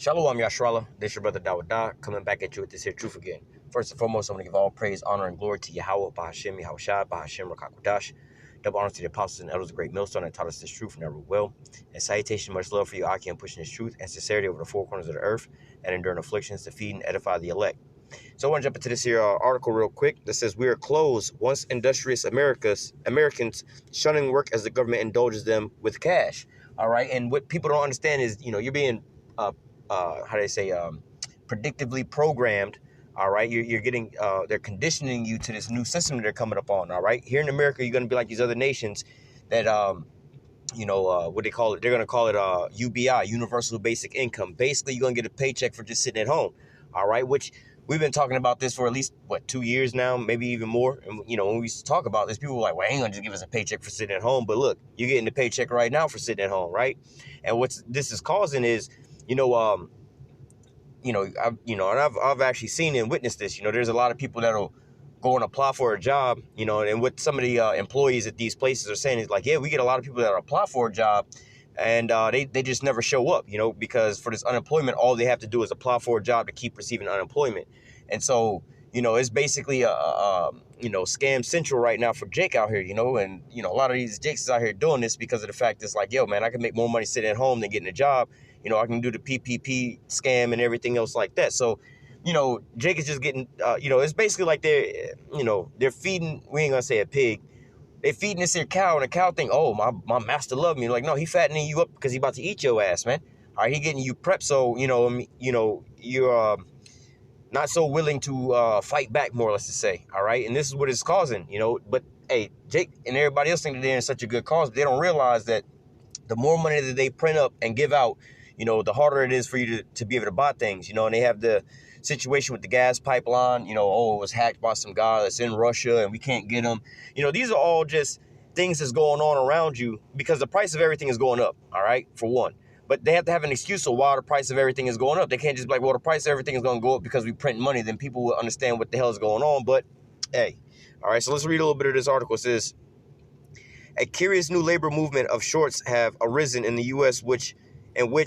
Shalom Yashrala, this your brother Dawada, coming back at you with this here truth again. First and foremost, I'm going to give all praise, honor, and glory to Yahweh, Bahashem, Yahushua, Bahashem, Rakakwadash. Double honor to the apostles and elders of the great millstone that taught us this truth and never will. And salutation, much love for you, Aki, and pushing this truth and sincerity over the four corners of the earth and enduring afflictions to feed and edify the elect. So I want to jump into this here article real quick that says, we are closed once industrious Americans shunning work as the government indulges them with cash. All right, and what people don't understand is, you're being predictively programmed. All right, you're getting they're conditioning you to this new system that they're coming up on. All right, here in America, you're going to be like these other nations that what they call it, they're going to call it UBI, universal basic income. Basically, you're going to get a paycheck for just sitting at home. All right, which we've been talking about this for at least 2 years now, maybe even more. And when we talk about this, people were like, well, ain't gonna just give us a paycheck for sitting at home. But look, you're getting the paycheck right now for sitting at home, right? And what this is causing is, I've actually seen and witnessed this. There's a lot of people that'll go and apply for a job, and what some of the employees at these places are saying is like, yeah, we get a lot of people that apply for a job and they just never show up, because for this unemployment, all they have to do is apply for a job to keep receiving unemployment. And so, it's basically a scam central right now for Jake out here, and, a lot of these Jakes is out here doing this because of the fact it's like, yo, man, I can make more money sitting at home than getting a job. I can do the PPP scam and everything else like that. So, Jake is just getting, it's basically like they're feeding, we ain't gonna say a pig. They feeding this here cow, and the cow think, oh, my master love me. Like, no, he fattening you up because he about to eat your ass, man. All right, he getting you prepped so, you're not so willing to fight back, more or less to say. All right, and this is what it's causing, But, hey, Jake and everybody else think that they're in such a good cause, but they don't realize that the more money that they print up and give out, the harder it is for you to be able to buy things, and they have the situation with the gas pipeline, it was hacked by some guy that's in Russia and we can't get them. These are all just things that's going on around you because the price of everything is going up, all right, for one. But they have to have an excuse of why the price of everything is going up. They can't just be like, well, the price of everything is going to go up because we print money. Then people will understand what the hell is going on. But, hey, all right, so let's read a little bit of this article. It says, a curious new labor movement of shorts have arisen in the U.S., which,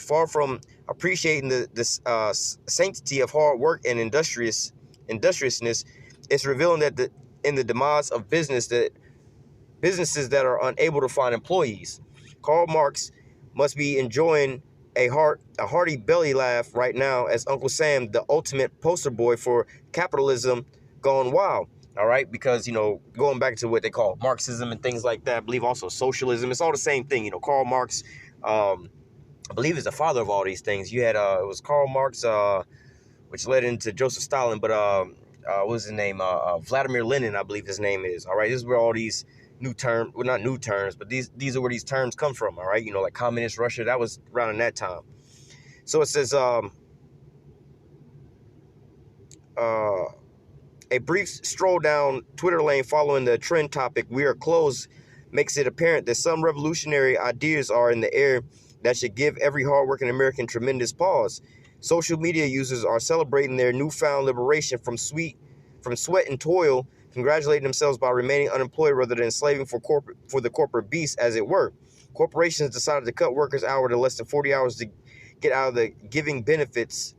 far from appreciating the sanctity of hard work and industriousness, it's revealing that in the demise of businesses that are unable to find employees. Karl Marx must be enjoying a hearty belly laugh right now as Uncle Sam, the ultimate poster boy for capitalism gone wild. All right, because, going back to what they call Marxism and things like that, I believe also socialism, it's all the same thing. Karl Marx, I believe, is the father of all these things. You had, it was Karl Marx, which led into Joseph Stalin, but what was his name? Vladimir Lenin, I believe his name is. All right, this is where all these new terms, well, not new terms, but these are where these terms come from. All right, like communist Russia, that was around in that time. So it says, a brief stroll down Twitter lane following the trend topic, we are closed, makes it apparent that some revolutionary ideas are in the air that should give every hardworking American tremendous pause. Social media users are celebrating their newfound liberation from sweat and toil, congratulating themselves by remaining unemployed rather than slaving for the corporate beast, as it were. Corporations decided to cut workers' hour to less than 40 hours to get out of the giving benefits.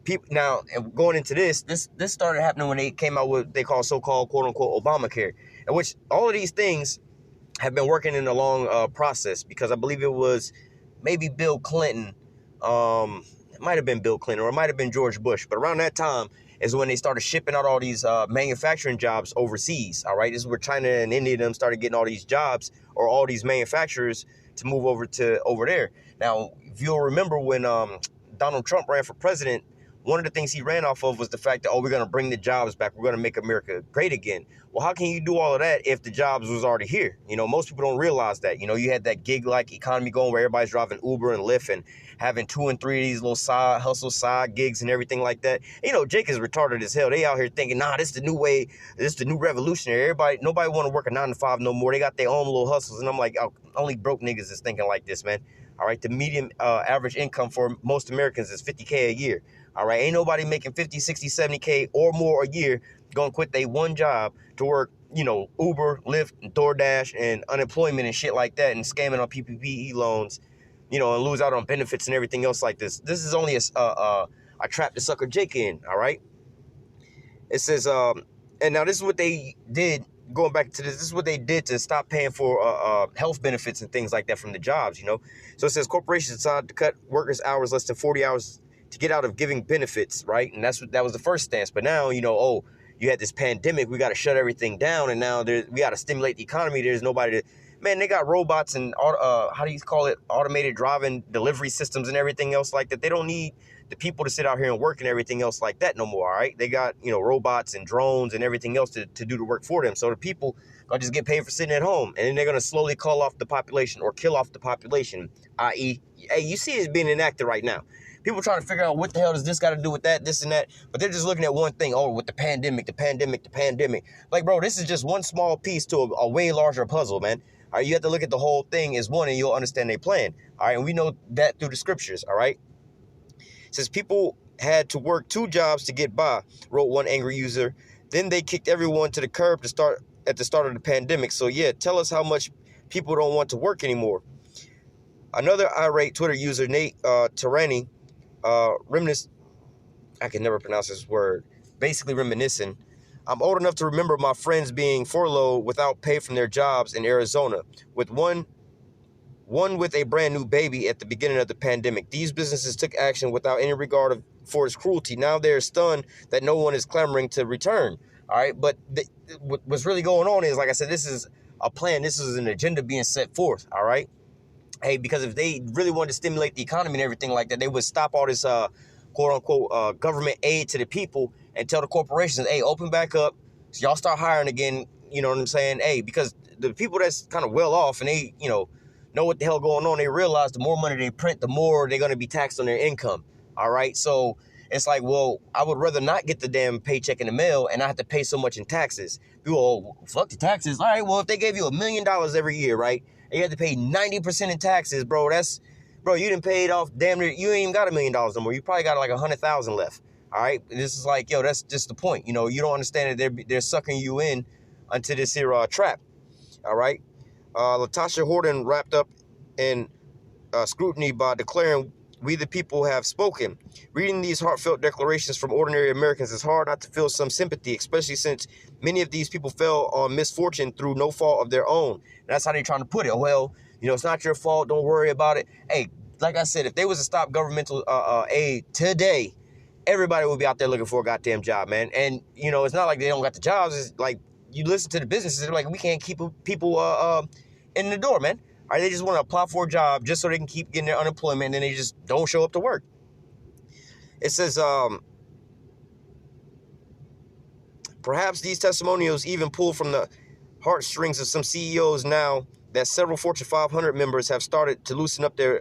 People now, and going into this started happening when they came out with what they call so-called quote-unquote Obamacare, in which all of these things have been working in a long process, because I believe it was maybe Bill Clinton, it might have been Bill Clinton, or it might have been George Bush, but around that time is when they started shipping out all these manufacturing jobs overseas. All right, this is where China and India and them started getting all these jobs, or all these manufacturers to move over there. Now, if you'll remember when Donald Trump ran for president, one of the things he ran off of was the fact that, we're going to bring the jobs back. We're going to make America great again. Well, how can you do all of that if the jobs was already here? Most people don't realize that. You had that gig-like economy going where everybody's driving Uber and Lyft and having 2 and 3 of these little side gigs and everything like that. Jake is retarded as hell. They out here thinking, nah, this is the new way. This is the new revolutionary. Nobody want to work a 9 to 5 no more. They got their own little hustles. And I'm like, only broke niggas is thinking like this, man. All right, the median average income for most Americans is $50K a year. All right, ain't nobody making 50, 60, 70K or more a year gonna quit their one job to work, Uber, Lyft, and DoorDash and unemployment and shit like that, and scamming on PPP loans and lose out on benefits and everything else like this. This is only a trap to sucker Jake in, all right? It says, and now this is what they did, going back to this is what they did to stop paying for health benefits and things like that from the jobs, So it says corporations decided to cut workers' hours less than 40 hours to get out of giving benefits, right? And that was the first stance. But now, you had this pandemic, we got to shut everything down, and now we got to stimulate the economy. There's nobody to, man, they got robots and, how do you call it, automated driving delivery systems and everything else like that. They don't need the people to sit out here and work and everything else like that no more, all right? They got, robots and drones and everything else to do the work for them. So the people are just get paid for sitting at home, and then they're going to slowly call off the population or kill off the population, i.e., hey, you see it's being enacted right now. People trying to figure out what the hell does this got to do with that, this and that, but they're just looking at one thing, with the pandemic. Like, bro, this is just one small piece to a way larger puzzle, man. All right, you have to look at the whole thing as one, and you'll understand their plan. All right, and we know that through the scriptures, all right? It says people had to work 2 jobs to get by, wrote one angry user. Then they kicked everyone to the curb at the start of the pandemic. So yeah, tell us how much people don't want to work anymore. Another irate Twitter user, Nate Tyranny, I can never pronounce this word, basically reminiscing. I'm old enough to remember my friends being furloughed without pay from their jobs in Arizona, with one with a brand new baby at the beginning of the pandemic. These businesses took action without any regard for its cruelty. Now they're stunned that no one is clamoring to return. All right, but what's really going on is, like I said, this is a plan. This is an agenda being set forth. All right. Hey, because if they really wanted to stimulate the economy and everything like that, they would stop all this quote unquote government aid to the people and tell the corporations, hey, open back up, so y'all start hiring again. You know what I'm saying? Hey, because the people that's kind of well off and they, know what the hell going on, they realize the more money they print, the more they're going to be taxed on their income. All right. So it's like, well, I would rather not get the damn paycheck in the mail and I have to pay so much in taxes. People, fuck the taxes. All right. Well, if they gave you $1 million every year, right, and you have to pay 90% in taxes, bro, you done paid off damn near, you ain't even got $1 million no more. You probably got like 100,000 left. All right. This is like, that's just the point. You don't understand that they're sucking you in unto this here trap. All right. Latasha Horton wrapped up in scrutiny by declaring, "We the people have spoken." Reading these heartfelt declarations from ordinary Americans is hard not to feel some sympathy, especially since many of these people fell on misfortune through no fault of their own. And that's how they're trying to put it. Well, it's not your fault. Don't worry about it. Hey, like I said, if they was to stop governmental aid today, everybody would be out there looking for a goddamn job, man. And, it's not like they don't got the jobs. It's like you listen to the businesses, they're like, we can't keep people in the door, man. Or they just want to apply for a job just so they can keep getting their unemployment, and then they just don't show up to work. It says, perhaps these testimonials even pull from the heartstrings of some CEOs now that several Fortune 500 members have started to loosen up their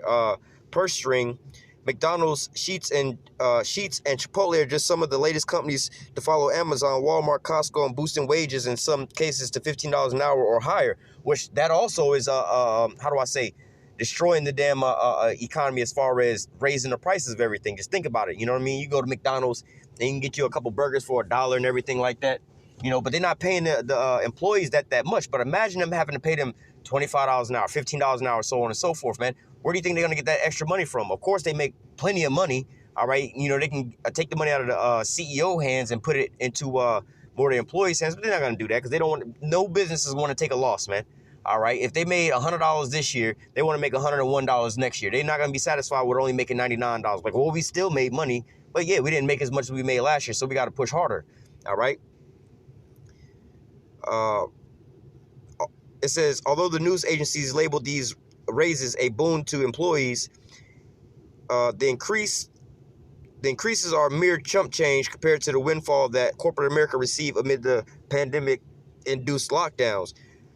purse string. McDonald's, Sheets, and Chipotle are just some of the latest companies to follow Amazon, Walmart, Costco, and boosting wages in some cases to $15 an hour or higher, which that also is, destroying the damn economy as far as raising the prices of everything. Just think about it. You know what I mean? You go to McDonald's, and you can get you a couple burgers for $1 and everything like that. But they're not paying the employees that much. But imagine them having to pay them $25 an hour, $15 an hour, so on and so forth, man. Where do you think they're going to get that extra money from? Of course, they make plenty of money, all right? They can take the money out of the CEO hands and put it into more of the employees' hands, but they're not going to do that because no businesses want to take a loss, man, all right? If they made $100 this year, they want to make $101 next year. They're not going to be satisfied with only making $99. Like, well, we still made money, but yeah, we didn't make as much as we made last year, so we got to push harder, all right? It says, although the news agencies labeled these raises a boon to employees, the increases are mere chump change compared to the windfall that corporate America received amid the pandemic-induced lockdowns.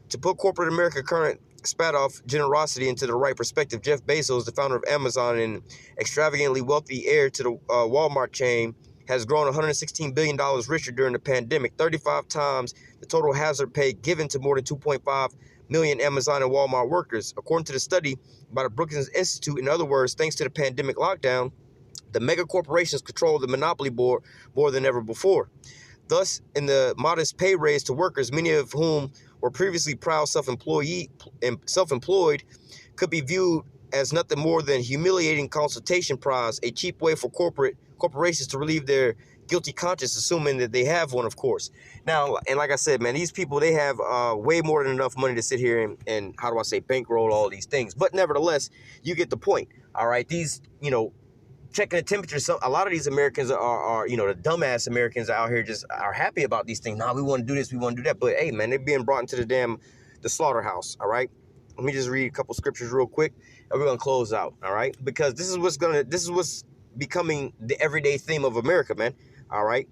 To put corporate America current spat-off generosity into the right perspective, Jeff Bezos, the founder of Amazon and extravagantly wealthy heir to the Walmart chain, has grown $116 billion richer during the pandemic, 35 times the total hazard pay given to more than 2.5 million Amazon and Walmart workers. According to the study by the Brookings Institute, in other words, thanks to the pandemic lockdown, the mega corporations control the monopoly board more than ever before. Thus, in the modest pay raise to workers, many of whom were previously proud self-employed, could be viewed as nothing more than humiliating consultation prize, a cheap way for corporations to relieve their guilty conscience, assuming that they have one, of course. Now, and like I said, man, these people, they have way more than enough money to sit here and how do I say, bankroll all these things. But nevertheless, you get the point. All right, these, checking the temperature. So a lot of these Americans are the dumbass Americans out here just are happy about these things. Nah, we want to do this, we want to do that. But hey, man, they're being brought into the slaughterhouse. All right. Let me just read a couple scriptures real quick, and we're gonna close out. All right, because this is what's becoming the everyday theme of America, man. All right.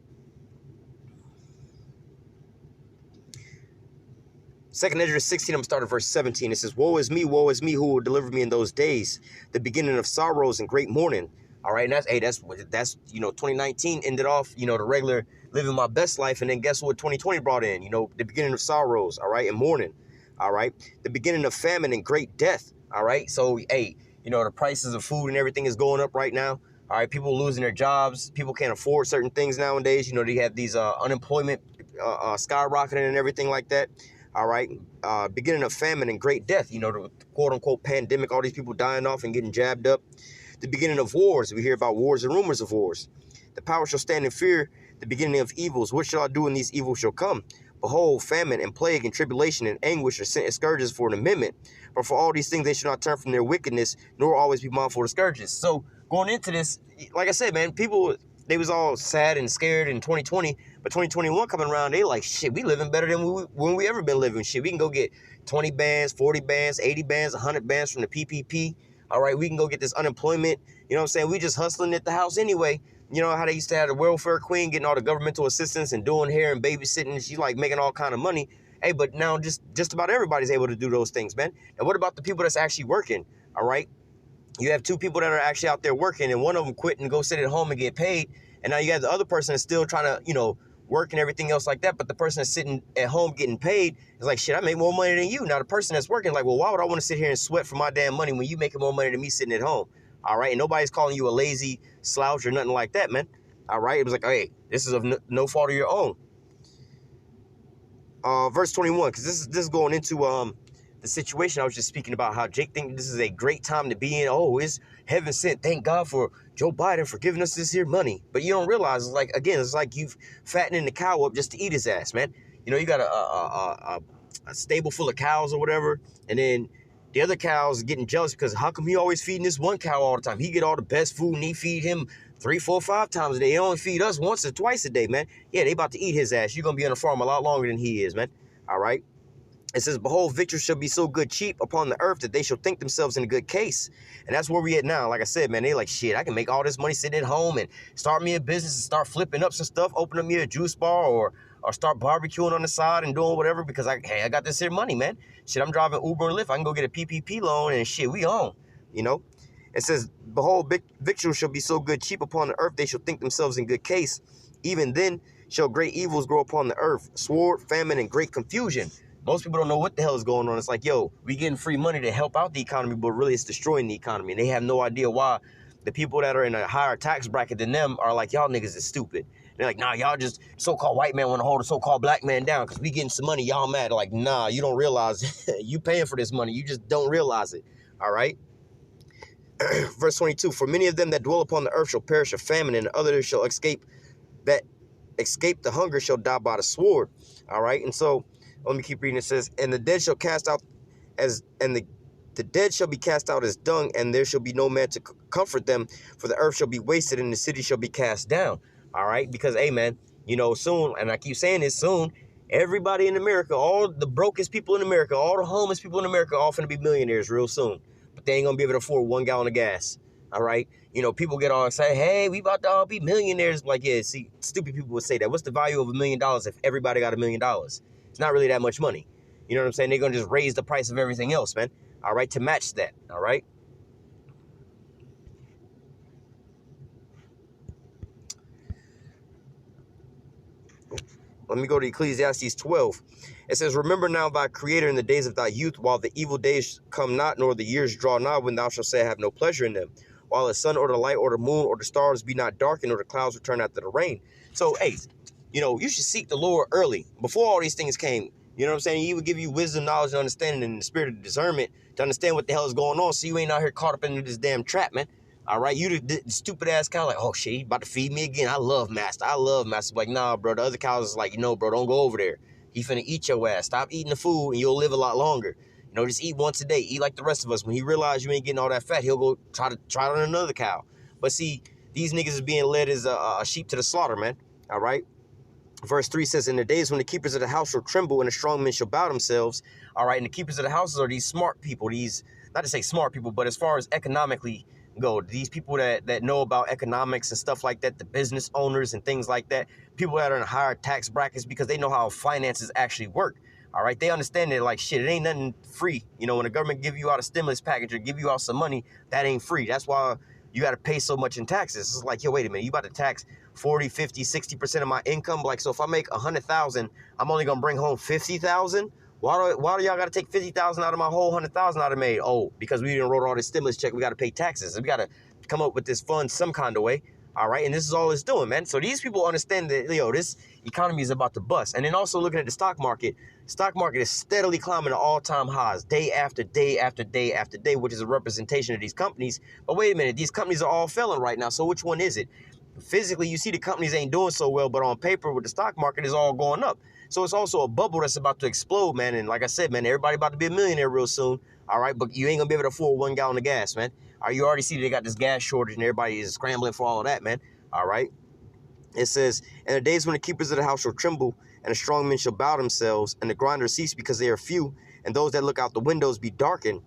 2nd Ezra 16, I'm starting verse 17. It says, woe is me, who will deliver me in those days, the beginning of sorrows and great mourning. All right, and that's 2019 ended off, the regular living my best life, and then guess what 2020 brought in? The beginning of sorrows, all right, and mourning, all right, the beginning of famine and great death, all right. So, hey, the prices of food and everything is going up right now. All right, people losing their jobs, people can't afford certain things nowadays. They have these unemployment skyrocketing and everything like that. All right, beginning of famine and great death. The quote unquote pandemic, all these people dying off and getting jabbed up. The beginning of wars. We hear about wars and rumors of wars. The power shall stand in fear, the beginning of evils. What shall I do when these evils shall come? Behold, famine and plague and tribulation and anguish are sent as scourges for an amendment. But for all these things they shall not turn from their wickedness, nor always be mindful of the scourges. So going into this, like I said, man, people, they was all sad and scared in 2020, but 2021 coming around, they like, shit, we living better than when we ever been living. Shit, we can go get 20 bands, 40 bands, 80 bands, 100 bands from the PPP. All right, we can go get this unemployment. You know what I'm saying? We just hustling at the house anyway. You know how they used to have the welfare queen getting all the governmental assistance and doing hair and babysitting. She's like making all kind of money. Hey, but now just about everybody's able to do those things, man. And what about the people that's actually working? All right. You have 2 people that are actually out there working, and one of them quit and go sit at home and get paid. And now you have the other person that's still trying to, work and everything else like that. But the person that's sitting at home getting paid is like, shit, I make more money than you. Now the person that's working like, well, why would I want to sit here and sweat for my damn money when you making more money than me sitting at home? All right. And nobody's calling you a lazy slouch or nothing like that, man. All right. It was like, hey, this is of no fault of your own. Verse 21, because this is going into the situation I was just speaking about, how Jake thinks this is a great time to be in. Oh, it's heaven sent. Thank God for Joe Biden for giving us this here money. But you don't realize, it's like you've fattening the cow up just to eat his ass, man. You got a stable full of cows or whatever, and then the other cows getting jealous because how come he always feeding this one cow all the time? He get all the best food and he feed him 3, 4, 5 times a day. He only feed us once or twice a day, man. Yeah, they about to eat his ass. You're going to be on the farm a lot longer than he is, man. All right. It says, behold, victuals shall be so good cheap upon the earth that they shall think themselves in a good case. And that's where we at now. Like I said, man, they like, shit, I can make all this money sitting at home and start me a business and start flipping up some stuff, open up me a juice bar or start barbecuing on the side and doing whatever because I got this here money, man. Shit, I'm driving Uber and Lyft. I can go get a PPP loan and shit, we on, It says, behold, victuals shall be so good cheap upon the earth, they shall think themselves in good case. Even then shall great evils grow upon the earth, sword, famine, and great confusion. Most people don't know what the hell is going on. It's like, yo, we getting free money to help out the economy, but really it's destroying the economy. And they have no idea why the people that are in a higher tax bracket than them are like, y'all niggas is stupid. They're like, nah, y'all just so-called white man want to hold a so-called black man down because we getting some money. Y'all mad. They're like, nah, you don't realize you paying for this money. You just don't realize it. All right. Verse 22, for many of them that dwell upon the earth shall perish of famine, and others shall escape the hunger shall die by the sword. All right. And so let me keep reading. It says, and the dead shall cast out the dead shall be cast out as dung, and there shall be no man to comfort them, for the earth shall be wasted and the city shall be cast down. All right. Because, hey, man, soon, and I keep saying this, soon, everybody in America, all the brokest people in America, all the homeless people in America, all finna be millionaires real soon. But they ain't gonna be able to afford 1 gallon of gas. All right. People get on and say, hey, we about to all be millionaires. Like, yeah, see, stupid people would say that. What's the value of $1 million if everybody got $1 million? It's not really that much money. You know what I'm saying? They're going to just raise the price of everything else, man. All right, to match that. All right. Let me go to Ecclesiastes 12. It says, remember now thy creator in the days of thy youth, while the evil days come not, nor the years draw nigh, when thou shalt say, I have no pleasure in them. While the sun or the light or the moon or the stars be not darkened, or the clouds return after the rain. So, hey, you should seek the Lord early, before all these things came. You know what I'm saying? He would give you wisdom, knowledge, and understanding, and the spirit of discernment to understand what the hell is going on, so you ain't out here caught up into this damn trap, man. All right, you the stupid ass cow, like, oh shit, he about to feed me again. I love master. I love master. Like, nah, bro. The other cows is like, bro, don't go over there. He finna eat your ass. Stop eating the food, and you'll live a lot longer. Just eat once a day. Eat like the rest of us. When he realizes you ain't getting all that fat, he'll go try on another cow. But see, these niggas is being led as a sheep to the slaughter, man. All right. Verse 3 says, in the days when the keepers of the house shall tremble and the strong men shall bow themselves. All right. And the keepers of the houses are these smart people. These, not to say smart people, but as far as economically go, these people that know about economics and stuff like that, the business owners and things like that, people that are in higher tax brackets because they know how finances actually work. All right. They understand that, like, shit, it ain't nothing free. When the government give you out a stimulus package or give you out some money, that ain't free. That's why you got to pay so much in taxes. It's like, yo, wait a minute. You about to tax 40, 50, 60% of my income? Like, so if I make 100,000, I'm only going to bring home 50,000? Why do y'all got to take 50,000 out of my whole 100,000 I made? Oh, because we didn't wrote all this stimulus check. We got to pay taxes. We got to come up with this fund some kind of way. All right. And this is all it's doing, man. So these people understand that, this economy is about to bust. And then also looking at the stock market is steadily climbing to all-time highs day after day after day after day, which is a representation of these companies. But wait a minute, these companies are all failing right now. So which one is it? Physically, you see the companies ain't doing so well, but on paper with the stock market is all going up. So it's also a bubble that's about to explode, man. And like I said, man, everybody about to be a millionaire real soon. All right, but you ain't gonna be able to afford 1 gallon of gas, man. You already see they got this gas shortage and everybody is scrambling for all of that, man. All right. It says, in the days when the keepers of the house shall tremble, and the strong men shall bow themselves, and the grinders cease because they are few, and those that look out the windows be darkened,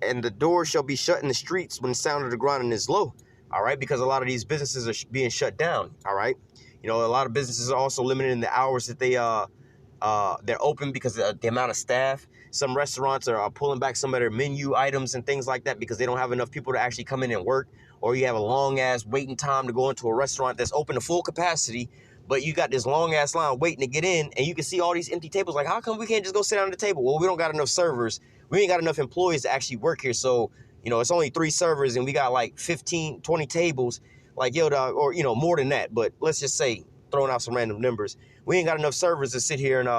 and the doors shall be shut in the streets when the sound of the grinding is low. All right, because a lot of these businesses are being shut down. All right, a lot of businesses are also limited in the hours that they're open because of the amount of staff. Some restaurants are pulling back some of their menu items and things like that because they don't have enough people to actually come in and work. Or you have a long ass waiting time to go into a restaurant that's open to full capacity, but you got this long ass line waiting to get in, and you can see all these empty tables. Like, how come we can't just go sit down at the table? Well, we don't got enough servers. We ain't got enough employees to actually work here. So, it's only 3 servers and we got like 15, 20 tables. Like, yo, dog, or, more than that. But let's just say, throwing out some random numbers, we ain't got enough servers to sit here and,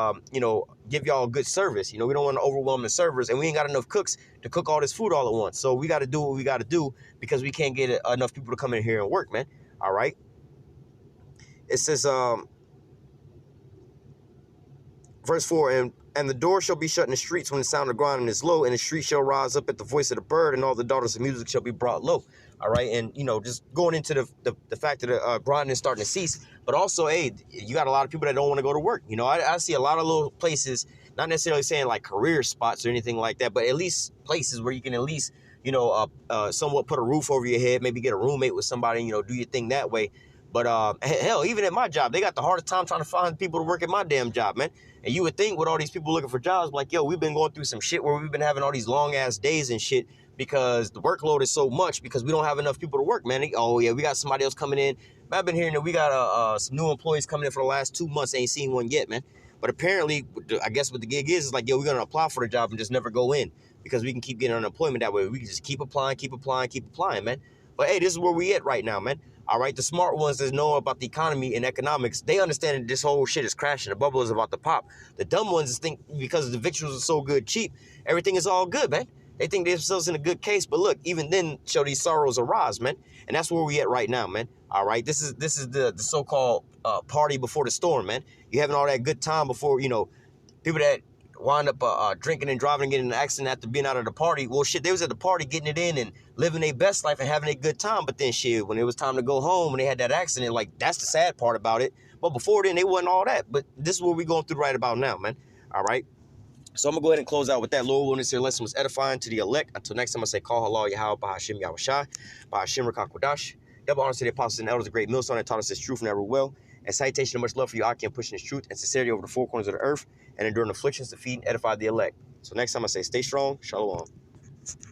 give y'all a good service. We don't want to overwhelm the servers, and we ain't got enough cooks to cook all this food all at once. So we got to do what we got to do because we can't get enough people to come in here and work, man. All right. It says, verse 4, and the door shall be shut in the streets when the sound of grinding is low, and the street shall rise up at the voice of the bird, and all the daughters of music shall be brought low. All right. And, just going into the fact that the grinding is starting to cease, but also, hey, you got a lot of people that don't want to go to work. I see a lot of little places, not necessarily saying like career spots or anything like that, but at least places where you can at least, somewhat put a roof over your head, maybe get a roommate with somebody, do your thing that way. But hell, even at my job, they got the hardest time trying to find people to work at my damn job, man. And you would think with all these people looking for jobs, like, yo, we've been going through some shit where we've been having all these long ass days and shit because the workload is so much because we don't have enough people to work, man. Oh yeah, we got somebody else coming in. I've been hearing that we got some new employees coming in for the last 2 months. Ain't seen one yet, man. But apparently, I guess what the gig is like, yo, we're gonna apply for the job and just never go in because we can keep getting unemployment that way. We can just keep applying, man. But hey, this is where we at right now, man. All right, the smart ones that know about the economy and economics, they understand that this whole shit is crashing. The bubble is about to pop. The dumb ones think because the victuals are so good, cheap, everything is all good, man. They think themselves in a good case, but look, even then, show these sorrows arise, man. And that's where we at right now, man. All right, this is the so-called party before the storm, man. You having all that good time before, people that wind up drinking and driving and getting in an accident after being out of the party. Well, shit, they was at the party getting it in and living their best life and having a good time. But then, shit, when it was time to go home and they had that accident, like, that's the sad part about it. But before then, they wasn't all that. But this is what we're going through right about now, man. All right. So I'm going to go ahead and close out with that. Lord willing, this here lesson was edifying to the elect. Until next time, I say, call halal Yahweh, Bahashim Yahushai, Bahashim Rakakwadash. Double honor to the apostles and elders, the great millstone that taught us this truth and that will. And citation of much love for you, Aki, pushing this truth and sincerity over the 4 corners of the earth and enduring afflictions to feed and edify the elect. So next time I say, stay strong. Shalom.